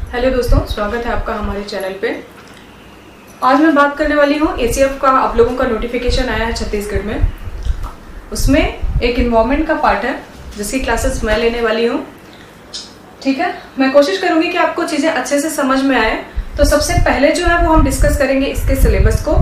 Hello दोस्तों, स्वागत है आपका हमारे चैनल पे। आज मैं बात करने वाली हूँ एसीएफ का। आप लोगों का नोटिफिकेशन आया है छत्तीसगढ़ में, उसमें एक इन्वायरमेंट का पार्ट है जिसकी क्लासेस मैं लेने वाली हूँ। ठीक है, मैं कोशिश करूंगी कि आपको चीज़ें अच्छे से समझ में आए। तो सबसे पहले जो है वो हम डिस्कस करेंगे इसके सिलेबस को।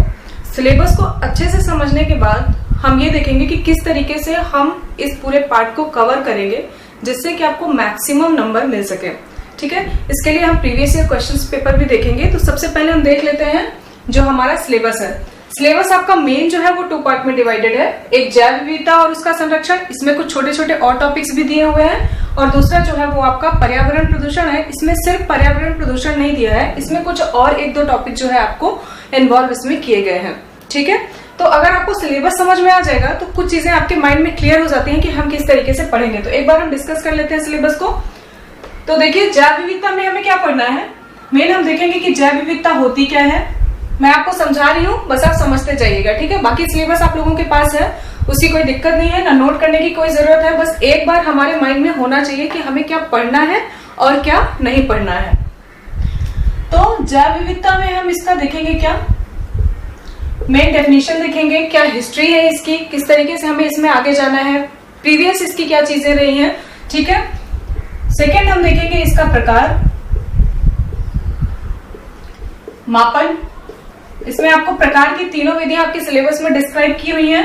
सिलेबस को अच्छे से समझने के बाद हम ये देखेंगे कि किस तरीके से हम इस पूरे पार्ट को कवर करेंगे जिससे कि आपको मैक्सिमम नंबर मिल सके। ठीक है, इसके लिए हम प्रीवियस ईयर क्वेश्चंस पेपर भी देखेंगे। तो सबसे पहले हम देख लेते हैं जो हमारा सिलेबस है। सिलेबस आपका मेन जो है वो 2 पार्ट में डिवाइडेड है। एक जैव विविधता और उसका संरक्षण, इसमें कुछ छोटे छोटे और टॉपिक्स भी दिए हुए हैं। और दूसरा जो है वो आपका पर्यावरण प्रदूषण है। इसमें सिर्फ पर्यावरण प्रदूषण नहीं दिया है, इसमें कुछ और 1-2 टॉपिक जो है आपको इन्वॉल्व इसमें किए गए हैं। ठीक है, तो अगर आपको सिलेबस समझ में आ जाएगा तो कुछ चीजें आपके माइंड में क्लियर हो जाती हैं कि हम किस तरीके से पढ़ेंगे। तो एक बार हम डिस्कस कर लेते हैं सिलेबस को। तो देखिए, जैव विविधता में हमें क्या पढ़ना है। मेन हम देखेंगे कि जैव विविधता होती क्या है। मैं आपको समझा रही हूँ, बस आप समझते जाइएगा। ठीक है, बाकी सिलेबस आप लोगों के पास है, उसकी कोई दिक्कत नहीं है, ना नोट करने की कोई जरूरत है। बस एक बार हमारे माइंड में होना चाहिए कि हमें क्या पढ़ना है और क्या नहीं पढ़ना है। तो जैव विविधता में हम इसका देखेंगे क्या, मेन डेफिनेशन देखेंगे, क्या हिस्ट्री है इसकी, किस तरीके से हमें इसमें आगे जाना है, प्रीवियस इसकी क्या चीजें रही हैं। ठीक है, सेकेंड हम देखेंगे इसका प्रकार, मापन। इसमें आपको प्रकार की तीनों विधियां आपके सिलेबस में डिस्क्राइब की हुई हैं।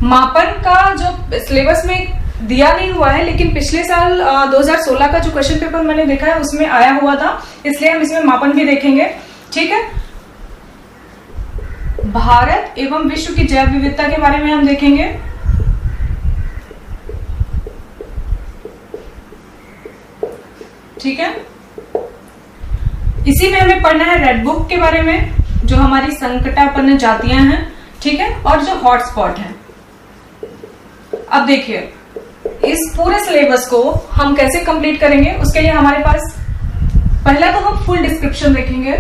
मापन का जो सिलेबस में दिया नहीं हुआ है, लेकिन पिछले साल 2016 का जो क्वेश्चन पेपर मैंने देखा है उसमें आया हुआ था, इसलिए हम इसमें मापन भी देखेंगे। ठीक है, भारत एवं विश्व की जैव विविधता के बारे में हम देखेंगे। ठीक है, इसी में हमें पढ़ना है रेड बुक के बारे में, जो हमारी संकटापन्न जातियां हैं। ठीक है, और जो हॉटस्पॉट है। अब देखिए, इस पूरे सिलेबस को हम कैसे कंप्लीट करेंगे, उसके लिए हमारे पास पहला तो हम फुल डिस्क्रिप्शन देखेंगे।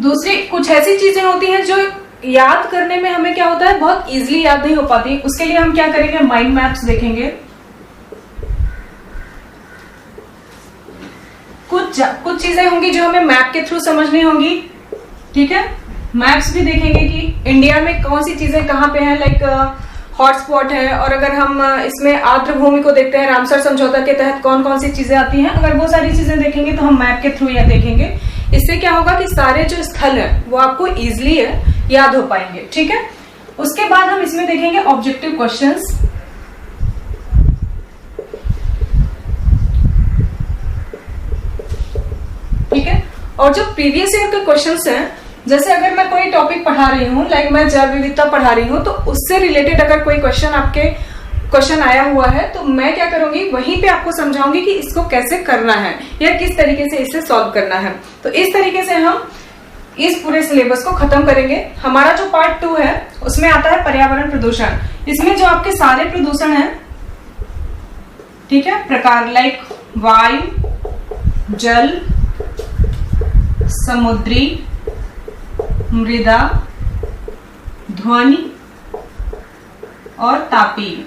दूसरी कुछ ऐसी चीजें होती हैं जो याद करने में हमें क्या होता है, बहुत इजीली याद नहीं हो पाती। उसके लिए हम क्या करेंगे, माइंड मैप्स देखेंगे। कुछ चीजें होंगी जो हमें मैप के थ्रू समझनी होंगी। ठीक है, मैप्स भी देखेंगे कि इंडिया में कौन सी चीजें कहाँ पे हैं, लाइक हॉटस्पॉट है। और अगर हम इसमें आर्द्र भूमि को देखते हैं, रामसर समझौता के तहत कौन कौन सी चीजें आती हैं, अगर वो सारी चीजें देखेंगे तो हम मैप के थ्रू यह देखेंगे। इससे क्या होगा कि सारे जो स्थल है वो आपको इजिली याद हो पाएंगे। ठीक है, उसके बाद हम इसमें देखेंगे ऑब्जेक्टिव क्वेश्चंस। ठीक है, और जो प्रीवियस ईयर के क्वेश्चंस हैं, जैसे अगर मैं कोई टॉपिक पढ़ा रही हूँ, लाइक मैं जैव विविधता पढ़ा रही हूँ, तो उससे रिलेटेड अगर कोई क्वेश्चन आया हुआ है तो मैं क्या करूंगी, वहीं पे आपको समझाऊंगी कि इसको कैसे करना है या किस तरीके से इसे सॉल्व करना है। तो इस तरीके से हम इस पूरे सिलेबस को खत्म करेंगे। हमारा जो पार्ट 2 है उसमें आता है पर्यावरण प्रदूषण। इसमें जो आपके सारे प्रदूषण हैं, ठीक है, प्रकार, लाइक वायु, जल, समुद्री, मृदा, ध्वनि और तापीय।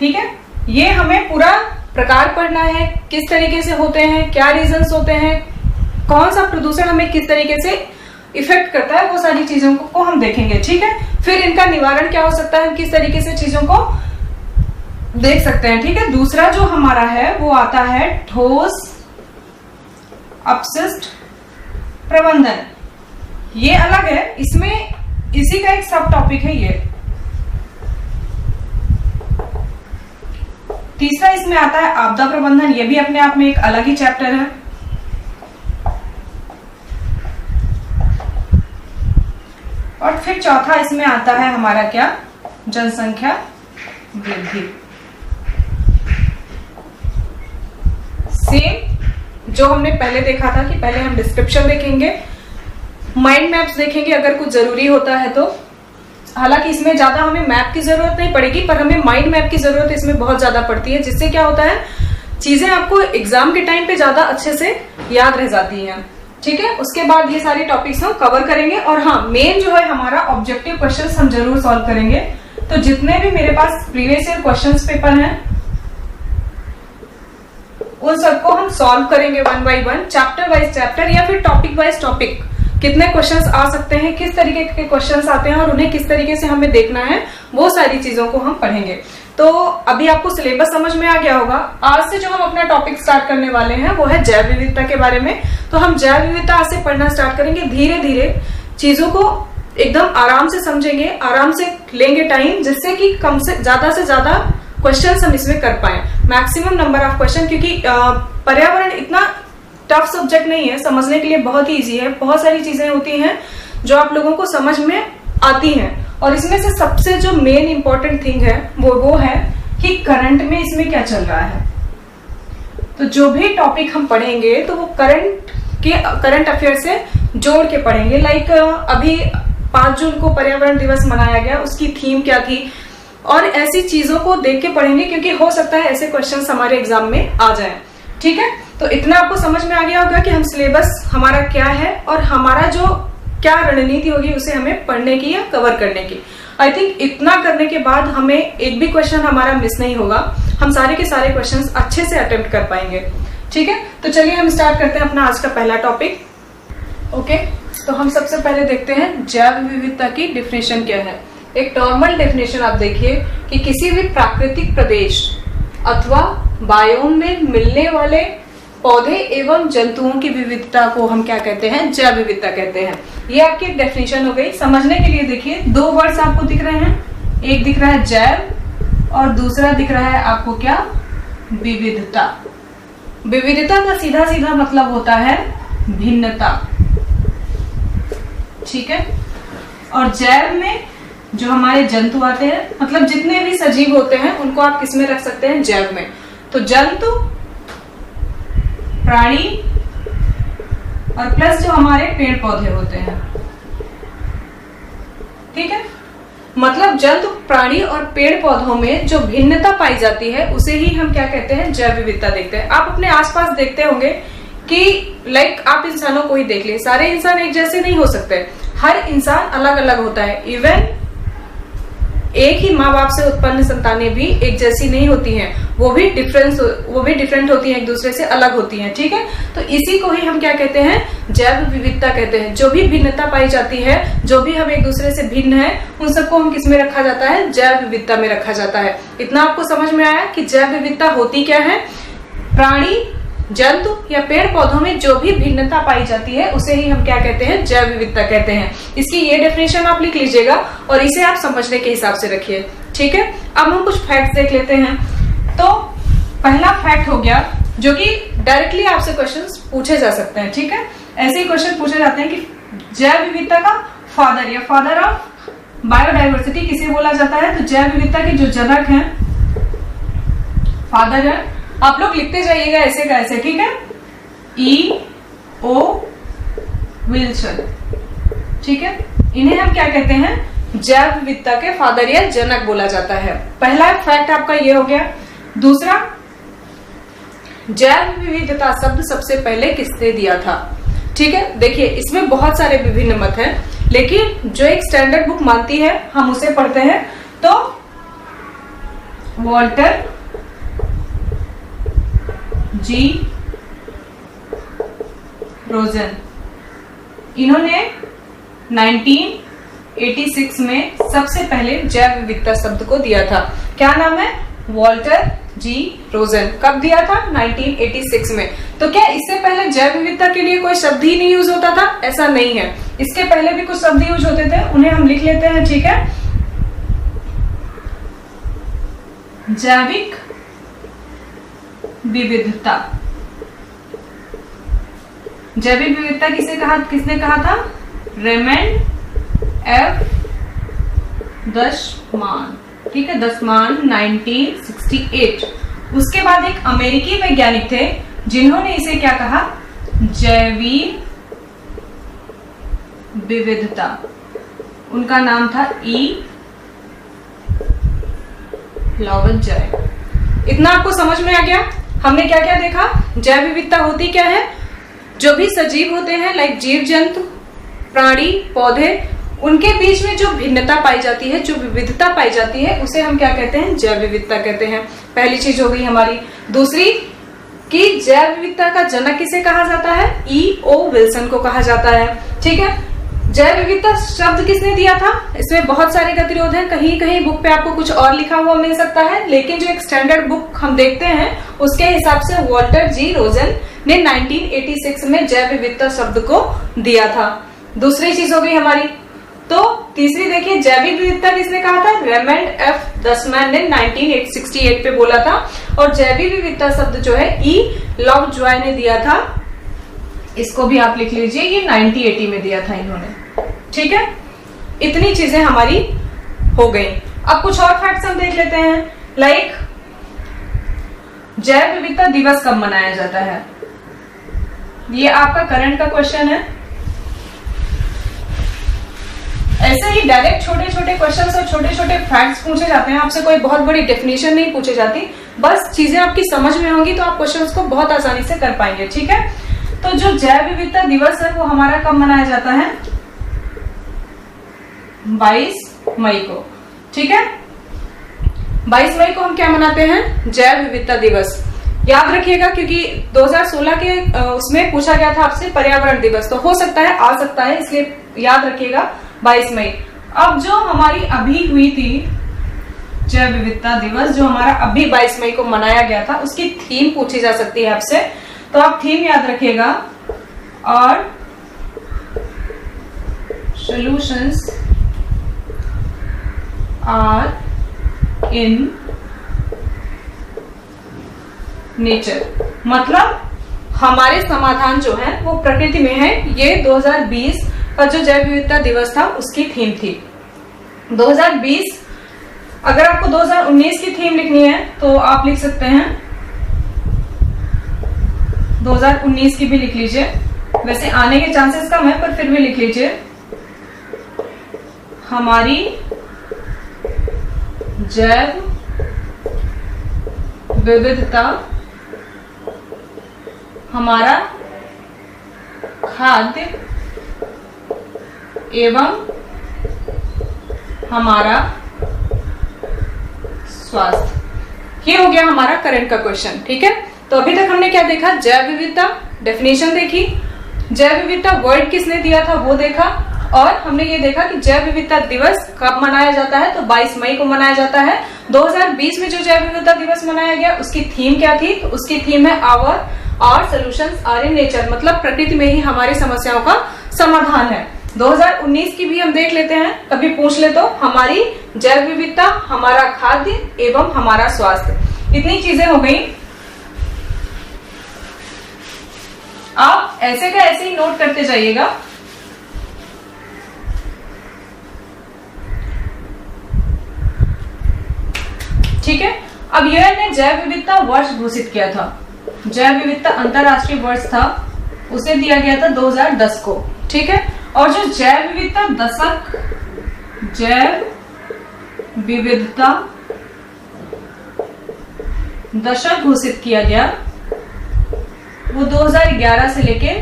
ठीक है, ये हमें पूरा प्रकार पढ़ना है, किस तरीके से होते हैं, क्या रीजंस होते हैं, कौन सा प्रदूषण हमें किस तरीके से इफेक्ट करता है, वो सारी चीजों को हम देखेंगे। ठीक है, फिर इनका निवारण क्या हो सकता है, किस तरीके से चीजों को देख सकते हैं। ठीक है, दूसरा जो हमारा है वो आता है ठोस अपशिष्ट प्रबंधन। ये अलग है, इसमें इसी का एक सब टॉपिक है ये। तीसरा इसमें आता है आपदा प्रबंधन, ये भी अपने आप में एक अलग ही चैप्टर है। और फिर चौथा इसमें आता है हमारा क्या, जनसंख्या वृद्धि। सेम जो हमने पहले देखा था कि पहले हम डिस्क्रिप्शन देखेंगे, माइंड मैप्स देखेंगे अगर कुछ जरूरी होता है तो। हालांकि इसमें ज्यादा हमें मैप की जरूरत नहीं पड़ेगी, पर हमें माइंड मैप की जरूरत इसमें बहुत ज्यादा पड़ती है, जिससे क्या होता है, चीजें आपको एग्जाम के टाइम पे ज्यादा अच्छे से याद रह जाती हैं। ठीक है, उसके बाद ये सारे टॉपिक्स हम कवर करेंगे। और हाँ, मेन जो है हमारा ऑब्जेक्टिव क्वेश्चंस हम जरूर सॉल्व करेंगे। तो जितने भी मेरे पास प्रीवियस ईयर क्वेश्चंस पेपर हैं उन सबको हम सॉल्व करेंगे one by one, chapter wise chapter या फिर टॉपिक वाइज टॉपिक। कितने क्वेश्चंस आ सकते हैं, किस तरीके के क्वेश्चंस आते हैं और उन्हें किस तरीके से हमें देखना है, वो सारी चीजों को हम पढ़ेंगे। तो अभी आपको सिलेबस समझ में आ गया होगा। आज से जो हम अपना टॉपिक स्टार्ट करने वाले हैं वो है जैव विविधता के बारे में। तो हम जैव विविधता आज से पढ़ना स्टार्ट करेंगे। धीरे धीरे चीजों को एकदम आराम से समझेंगे, आराम से लेंगे टाइम, जिससे कि कम से ज्यादा क्वेश्चन हम इसमें कर पाए, मैक्सिमम नंबर ऑफ क्वेश्चन। क्योंकि पर्यावरण इतना टफ सब्जेक्ट नहीं है, समझने के लिए बहुत ही इजी है। बहुत सारी चीजें होती हैं जो आप लोगों को समझ में आती हैं, और इसमें से सबसे जो मेन इंपॉर्टेंट थिंग है वो है कि करंट में इसमें क्या चल रहा है। तो जो भी टॉपिक हम पढ़ेंगे तो वो करंट अफेयर से जोड़ के पढ़ेंगे। लाइक अभी 5 जून को पर्यावरण दिवस मनाया गया, उसकी थीम क्या थी, और ऐसी चीजों को देख के पढ़ेंगे, क्योंकि हो सकता है ऐसे क्वेश्चंस हमारे एग्जाम में आ जाएं। ठीक है, तो इतना आपको समझ में आ गया होगा कि हम सिलेबस हमारा क्या है और हमारा जो क्या रणनीति होगी उसे हमें पढ़ने की या कवर करने की। आई थिंक इतना करने के बाद हमें एक भी क्वेश्चन हमारा मिस नहीं होगा, हम सारे के सारे क्वेश्चंस अच्छे से अटेम्प्ट कर पाएंगे। ठीक है, तो चलिए हम स्टार्ट करते हैं अपना आज का पहला टॉपिक। ओके, तो हम सबसे पहले देखते हैं जैव विविधता की डेफिनेशन क्या है। एक नॉर्मल डेफिनेशन आप देखिए कि किसी भी प्राकृतिक प्रदेश अथवा बायोम में मिलने वाले पौधे एवं जंतुओं की विविधता को हम क्या कहते हैं, जैव विविधता कहते हैं। ये आपकी एक डेफिनेशन हो गई। समझने के लिए देखिए 2 वर्ड्स आपको दिख रहे हैं, एक दिख रहा है जैव और दूसरा दिख रहा है आपको क्या, विविधता। विविधता का सीधा सीधा मतलब होता है भिन्नता। ठीक है, और जैव में जो हमारे जंतु आते हैं, मतलब जितने भी सजीव होते हैं उनको आप किसमें रख सकते हैं, जैव में। तो जंतु, प्राणी और प्लस जो हमारे पेड़ पौधे होते हैं। ठीक है, मतलब जंतु, प्राणी और पेड़ पौधों में जो भिन्नता पाई जाती है उसे ही हम क्या कहते हैं, जैव विविधता देखते हैं। आप अपने आसपास देखते होंगे कि लाइक आप इंसानों को ही देख लिए, सारे इंसान एक जैसे नहीं हो सकते, हर इंसान अलग अलग होता है। इवन एक ही माँ बाप से उत्पन्न संतानें भी एक जैसी नहीं होती हैं, वो भी डिफरेंट होती हैं, एक दूसरे से अलग होती हैं। ठीक है, तो इसी को ही हम क्या कहते हैं, जैव विविधता कहते हैं। जो भी भिन्नता पाई जाती है, जो भी हम एक दूसरे से भिन्न है, उन सबको हम किसमें रखा जाता है, जैव विविधता में रखा जाता है। इतना आपको समझ में आया कि जैव विविधता होती क्या है। प्राणी, जंतु या पेड़ पौधों में जो भी भिन्नता पाई जाती है उसे ही हम क्या कहते हैं, जैव विविधता कहते हैं। इसकी ये डेफिनेशन आप लिख लीजिएगा और इसे आप समझने के हिसाब से रखिए। ठीक है, अब हम कुछ फैक्ट्स देख लेते हैं। तो पहला फैक्ट हो गया जो कि डायरेक्टली आपसे क्वेश्चंस पूछे जा सकते हैं। ठीक है, ऐसे ही क्वेश्चन पूछे जाते हैं कि जैव विविधता का फादर या फादर ऑफ बायोडाइवर्सिटी किसे बोला जाता है। तो जैव विविधता के जो जनक हैं, फादर है, आप लोग लिखते जाइएगा ऐसे का ऐसे। ठीक है, E.O. विल्सन। ठीक है, इन्हें हम क्या कहते हैं, जैव विविधता के फादर या जनक बोला जाता है। पहला फैक्ट आपका ये हो गया। दूसरा, जैव विविधता शब्द सबसे पहले किसने दिया था। ठीक है, देखिए इसमें बहुत सारे विभिन्न मत हैं, लेकिन जो एक स्टैंडर्ड बुक मानती है हम उसे पढ़ते हैं। तो वॉल्टर जी रोजन, इन्होंने 1986 में सबसे पहले जैव विविधता शब्द को दिया था। क्या नाम है, वॉल्टर जी रोजन। कब दिया था, 1986 में। तो क्या इससे पहले जैव विविधता के लिए कोई शब्द ही नहीं यूज होता था, ऐसा नहीं है। इसके पहले भी कुछ शब्द यूज होते थे, उन्हें हम लिख लेते हैं। ठीक है, जैविक विविधता। जैविक विविधता किसने कहा था, रेमंड एफ दशमान। ठीक है, दशमान 1968। उसके बाद एक अमेरिकी वैज्ञानिक थे जिन्होंने इसे क्या कहा, जैविक विविधता। उनका नाम था E. लॉवेंजर। इतना आपको समझ में आ गया। हमने क्या क्या देखा, जैव विविधता होती क्या है, जो भी सजीव होते हैं लाइक जीव जंतु, प्राणी, पौधे, उनके बीच में जो भिन्नता पाई जाती है, जो विविधता पाई जाती है, उसे हम क्या कहते हैं, जैव विविधता कहते हैं। पहली चीज हो गई हमारी। दूसरी, कि जैव विविधता का जनक किसे कहा जाता है? E.O. विल्सन को कहा जाता है। ठीक है, जैव विविधता शब्द किसने दिया था? इसमें बहुत सारे गतिरोध हैं, कहीं कहीं बुक पे आपको कुछ और लिखा हुआ मिल सकता है, लेकिन जो एक स्टैंडर्ड बुक हम देखते हैं उसके हिसाब से वॉल्टर जी रोजन ने 1986 में जैव विविधता शब्द को दिया था। दूसरी चीज हो गई हमारी। तो तीसरी देखिए, जैविक विविधता किसने कहा था? रेमंड एफ दसमैन ने 1968 पे बोला था। और जैविक विविधता शब्द जो है ई लॉव जॉय ने दिया था, इसको भी आप लिख लीजिए, ये 1980 में दिया था इन्होंने। ठीक है, इतनी चीजें हमारी हो गई। अब कुछ और फैक्ट्स हम देख लेते हैं, लाइक जैव विविधता दिवस कब मनाया जाता है? ये आपका करंट का क्वेश्चन है। ऐसे ही डायरेक्ट छोटे छोटे क्वेश्चंस और छोटे छोटे फैक्ट्स पूछे जाते हैं, आपसे कोई बहुत बड़ी डेफिनेशन नहीं पूछी जाती, बस चीजें आपकी समझ में होंगी तो आप क्वेश्चंस को बहुत आसानी से कर पाएंगे। ठीक है, तो जो जैव विविधता दिवस है वो हमारा कब मनाया जाता है? 22 मई को। ठीक है, 22 मई को हम क्या मनाते हैं? जैव विविधता दिवस। याद रखिएगा, क्योंकि 2016 के उसमें पूछा गया था आपसे पर्यावरण दिवस, तो हो सकता है आ सकता है, इसलिए याद रखिएगा 22 मई। अब जो हमारी अभी हुई थी जैव विविधता दिवस, जो हमारा अभी 22 मई को मनाया गया था, उसकी थीम पूछी जा सकती है आपसे, तो आप थीम याद रखिएगा। और सॉल्यूशंस आर इन नेचर, मतलब हमारे समाधान जो है वो प्रकृति में है। ये 2020 का जो जैव विविधता दिवस था उसकी थीम थी। 2020, अगर आपको 2019 की थीम लिखनी है तो आप लिख सकते हैं 2019 की भी लिख लीजिए, वैसे आने के चांसेस कम है पर फिर भी लिख लीजिए, हमारी जैव विविधता, हमारा खाद्य एवं हमारा स्वास्थ्य। ये हो गया हमारा करंट का क्वेश्चन। ठीक है, तो अभी तक हमने क्या देखा? जैव विविधता डेफिनेशन देखी, जैव विविधता वर्ड किसने दिया था वो देखा, और हमने ये देखा कि जैव विविधता दिवस कब मनाया जाता है, तो 22 मई को मनाया जाता है। 2020 में जो जैव विविधता दिवस मनाया गया उसकी थीम क्या थी? तो उसकी थीम है our solutions are in nature, मतलब प्रकृति में ही हमारी समस्याओं का समाधान है। 2019 की भी हम देख लेते हैं, कभी पूछ ले तो, हमारी जैव विविधता, हमारा खाद्य एवं हमारा स्वास्थ्य। इतनी चीजें हो गई। आप ऐसे का ऐसे ही नोट करते जाइएगा। ठीक है, अब यूएन ने जैव विविधता वर्ष घोषित किया था। जैव विविधता अंतरराष्ट्रीय वर्ष था, उसे दिया गया था 2010 को। ठीक है, और जो जैव विविधता दशक, जैव विविधता दशक घोषित किया गया, वो 2011 से लेके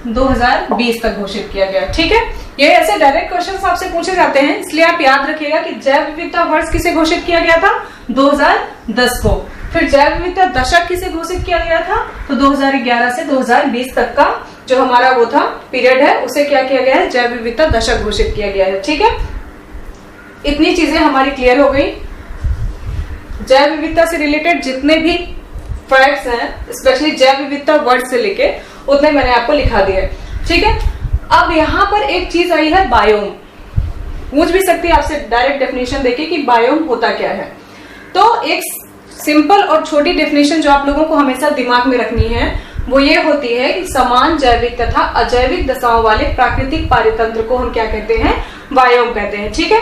2020 तक घोषित किया गया। ठीक है, ये ऐसे डायरेक्ट क्वेश्चंस आपसे पूछे जाते हैं, इसलिए आप याद रखिएगा कि जैव विविधता वर्ष किसे घोषित किया गया था? 2010 को। फिर जैव विविधता दशक किसे घोषित किया गया था? तो 2011 से 2020 तक का जो हमारा वो था पीरियड है, उसे क्या किया गया है? जैव विविधता दशक घोषित किया गया है। ठीक है, इतनी चीजें हमारी क्लियर हो गई। जैव विविधता से रिलेटेड जितने भी फैक्ट्स हैं, स्पेशली जैव विविधता वर्ड से लेके, उतने मैंने आपको लिखा दिए। ठीक है, अब यहाँ पर एक चीज आई है बायोम। पूछ भी सकती है आपसे डायरेक्ट डेफिनेशन देके कि बायोम होता क्या है। तो एक सिंपल और छोटी डेफिनेशन जो आप लोगों को हमेशा दिमाग में रखनी है वो ये होती है कि समान जैविक तथा अजैविक दशाओं वाले प्राकृतिक पारितंत्र को हम क्या कहते हैं? बायोम कहते हैं। ठीक है,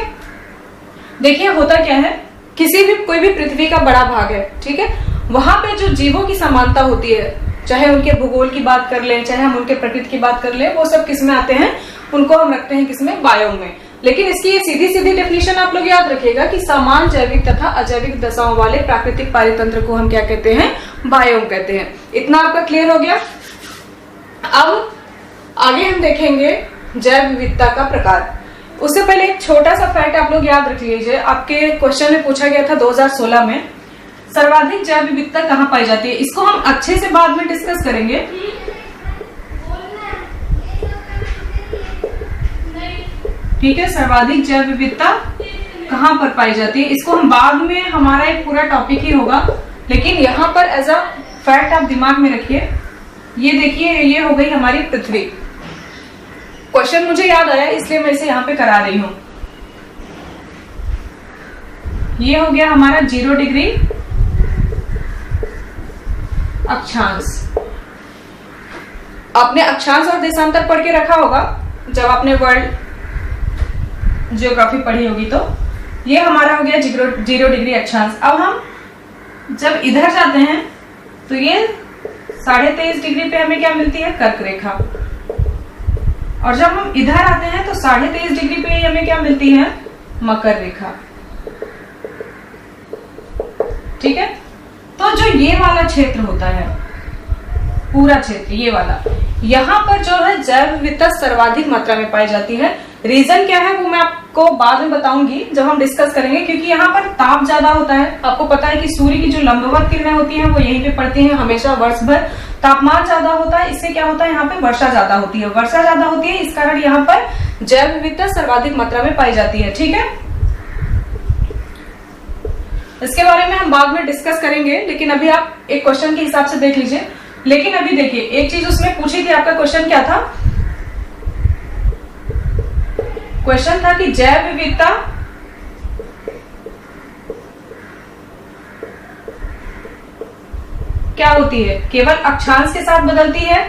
देखिए होता क्या है, किसी भी कोई भी पृथ्वी का बड़ा भाग है, ठीक है, वहां पे जो जीवों की समानता होती है, चाहे उनके भूगोल की बात कर लें, चाहे हम उनके प्रकृति की बात कर लें, वो सब किस में आते हैं? उनको हम रखते हैं किसमें? बायोम में। लेकिन इसकी ये सीधी सीधी डेफिनेशन आप लोग याद रखिएगा कि समान जैविक तथा अजैविक दशाओं वाले प्राकृतिक पारितंत्र को हम क्या कहते हैं? बायोम कहते हैं। इतना आपका क्लियर हो गया। अब आगे हम देखेंगे जैव विविधता का प्रकार। उससे पहले एक छोटा सा फैक्ट आप लोग याद रख लीजिए, आपके क्वेश्चन में पूछा गया था 2016 में, सर्वाधिक जैव विविधता कहाँ पाई जाती है, इसको हम अच्छे से बाद में डिस्कस करेंगे। ठीक है, सर्वाधिक जैव विविधता कहाँ पर पाई जाती है, इसको हम बाद में, हमारा एक पूरा टॉपिक ही होगा, लेकिन यहाँ पर एज अ फैक्ट आप दिमाग में रखिए। ये देखिए, ये हो गई हमारी पृथ्वी। क्वेश्चन मुझे याद आया इसलिए मैं इसे यहाँ पे करा रही हूं। ये हो गया हमारा 0 डिग्री अक्षांश। आपने अक्षांश और देशांतर पढ़ के रखा होगा जब आपने वर्ल्ड ज्योग्राफी पढ़ी होगी। तो ये हमारा हो गया 0 डिग्री अक्षांश। अब हम जब इधर जाते हैं तो ये 23.5 डिग्री पे हमें क्या मिलती है, कर्क रेखा। और जब हम इधर आते हैं तो 23.5 डिग्री पे हमें क्या मिलती है, मकर रेखा। ठीक है, तो जो ये वाला क्षेत्र होता है, पूरा क्षेत्र ये वाला, यहाँ पर जो है जैव विविधता सर्वाधिक मात्रा में पाई जाती है। रीजन क्या है वो मैं आपको बाद में बताऊंगी जब हम डिस्कस करेंगे, क्योंकि यहाँ पर ताप ज्यादा होता है। आपको पता है कि सूर्य की जो लंबवत किरणें होती हैं वो यहीं पे पड़ती हैं हमेशा वर्ष भर। तापमान ज्यादा होता है, इससे क्या होता है, यहाँ पे वर्षा ज्यादा होती है। वर्षा ज्यादा होती है, इस कारण यहाँ पर जैव विविधता सर्वाधिक मात्रा में पाई जाती है। ठीक है, इसके बारे में हम बाद में डिस्कस करेंगे, लेकिन अभी आप एक क्वेश्चन के हिसाब से देख लीजिए। लेकिन अभी देखिए, एक चीज उसमें पूछी थी, आपका क्वेश्चन क्या था, क्वेश्चन था कि जैव विविधता क्या होती है, केवल अक्षांश के साथ बदलती है,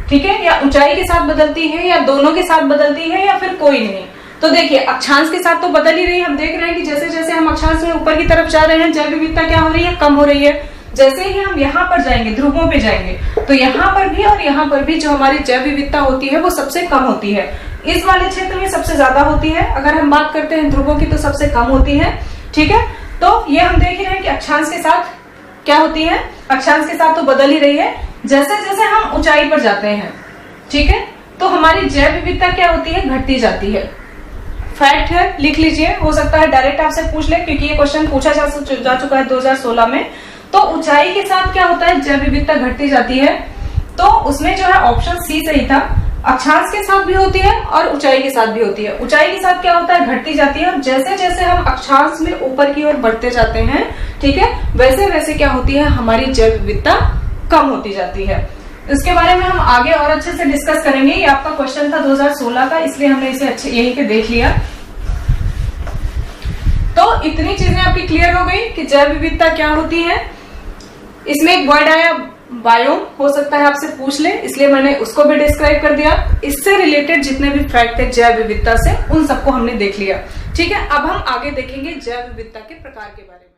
ठीक है, या ऊंचाई के साथ बदलती है, या दोनों के साथ बदलती है, या फिर कोई नहीं। तो देखिए, अक्षांश के साथ तो बदल ही रही है। हम देख रहे हैं कि जैसे जैसे हम अक्षांश में ऊपर की तरफ जा रहे हैं, जैव विविधता क्या हो रही है, कम हो रही है। जैसे ही हम यहाँ पर जाएंगे, ध्रुवों पे जाएंगे, तो यहाँ पर भी और यहाँ पर भी जो हमारी जैव विविधता होती है वो सबसे कम होती है। इस वाले क्षेत्र में सबसे ज्यादा होती है। अगर हम बात करते हैं ध्रुवों की तो सबसे कम होती है। ठीक है, तो ये हम देख ही रहे हैं कि अक्षांश के साथ क्या होती है, अक्षांश के साथ तो बदल ही रही है। जैसे जैसे हम ऊंचाई पर जाते हैं, ठीक है, तो हमारी जैव विविधता क्या होती है, घटती जाती है। फैक्ट है, लिख लीजिए। हो सकता है डायरेक्ट आपसे पूछ ले, क्योंकि ये क्वेश्चन पूछा जा चुका है 2016 में। तो ऊंचाई के साथ क्या होता है, जैव विविधता घटती जाती है। तो उसमें जो है ऑप्शन सी सही था। अक्षांश के साथ भी होती है और ऊंचाई के साथ भी होती है। ऊंचाई के साथ क्या होता है, घटती जाती है। और जैसे जैसे हम अक्षांश में ऊपर की ओर बढ़ते जाते हैं, ठीक है, वैसे वैसे क्या होती है, हमारी जैव विविधता कम होती जाती है। इसके बारे में हम आगे और अच्छे से डिस्कस करेंगे। ये आपका क्वेश्चन था 2016 का, इसलिए हमने इसे अच्छे यहीं पे देख लिया। तो इतनी चीजें आपकी क्लियर हो गई कि जैव विविधता क्या होती है। इसमें एक वर्ड आया बायोम, हो सकता है आपसे पूछ ले, इसलिए मैंने उसको भी डिस्क्राइब कर दिया। इससे रिलेटेड जितने भी फैक्ट थे जैव विविधता से, उन सबको हमने देख लिया। ठीक है, अब हम आगे देखेंगे जैव विविधता के प्रकार के बारे में।